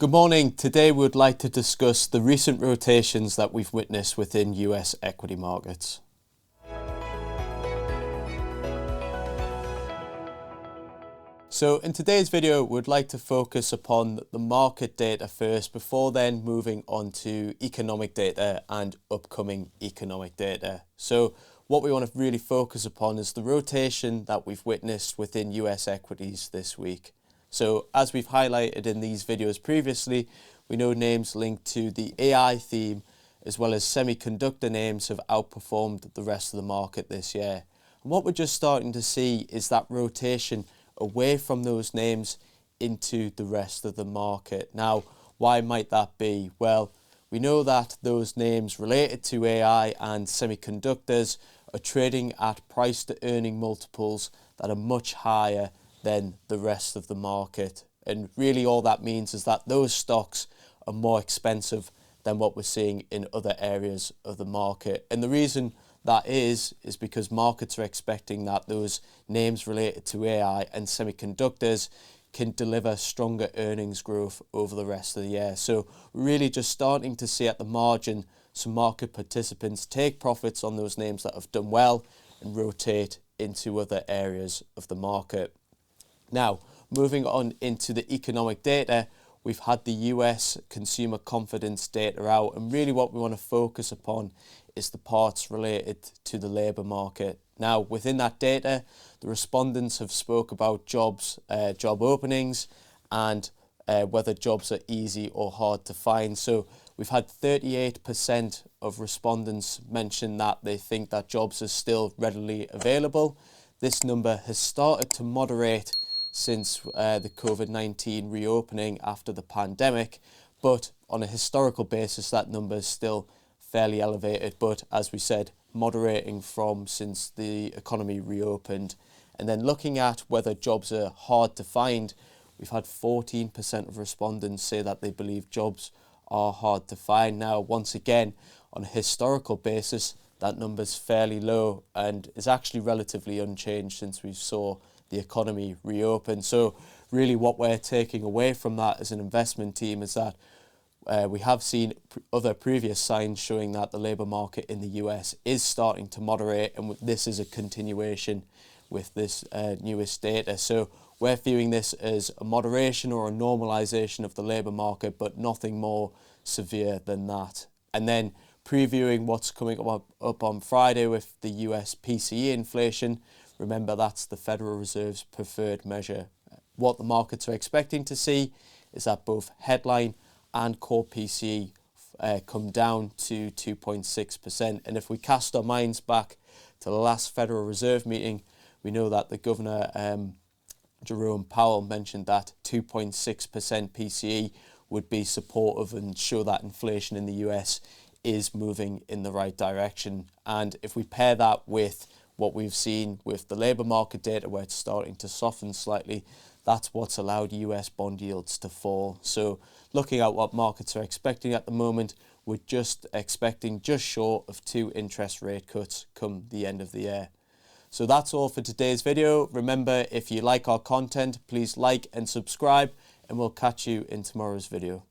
Good morning. Today we would like to discuss the recent rotations that we've witnessed within US equity markets. So in today's video, we'd like to focus upon the market data first before then moving on to economic data and upcoming economic data. So what we want to really focus upon is the rotation that we've witnessed within US equities this week. So as we've highlighted in these videos previously, we know names linked to the AI theme as well as semiconductor names have outperformed the rest of the market this year. And what we're just starting to see is that rotation away from those names into the rest of the market. Now, why might that be? Well, we know that those names related to AI and semiconductors are trading at price to earning multiples that are much higher than the rest of the market. And really all that means is that those stocks are more expensive than what we're seeing in other areas of the market. And the reason that is because markets are expecting that those names related to AI and semiconductors can deliver stronger earnings growth over the rest of the year. So we're really just starting to see at the margin some market participants take profits on those names that have done well and rotate into other areas of the market. Now, moving on into the economic data, we've had the US consumer confidence data out, and really what we want to focus upon is the parts related to the labour market. Now, within that data, the respondents have spoke about jobs, job openings, and whether jobs are easy or hard to find. So we've had 38% of respondents mention that they think that jobs are still readily available. This number has started to moderate since the COVID-19 reopening after the pandemic, but on a historical basis that number is still fairly elevated, but as we said, moderating from since the economy reopened. And then looking at whether jobs are hard to find, we've had 14% of respondents say that they believe jobs are hard to find. Now, once again, on a historical basis, that number is fairly low and is actually relatively unchanged since we saw the economy reopen. So really what we're taking away from that as an investment team is that we have seen other previous signs showing that the labour market in the US is starting to moderate, and this is a continuation with this newest data. So we're viewing this as a moderation or a normalisation of the labour market, but nothing more severe than that. And then previewing what's coming up on Friday with the US PCE inflation. Remember, that's the Federal Reserve's preferred measure. What the markets are expecting to see is that both headline and core PCE come down to 2.6%. And if we cast our minds back to the last Federal Reserve meeting, we know that the Governor, Jerome Powell, mentioned that 2.6% PCE would be supportive and show that inflation in the US is moving in the right direction. And if we pair that with what we've seen with the labour market data where it's starting to soften slightly, that's what's allowed US bond yields to fall. So looking at what markets are expecting at the moment, we're just expecting just short of 2 interest rate cuts come the end of the year. So that's all for today's video. Remember, if you like our content, please like and subscribe, and we'll catch you in tomorrow's video.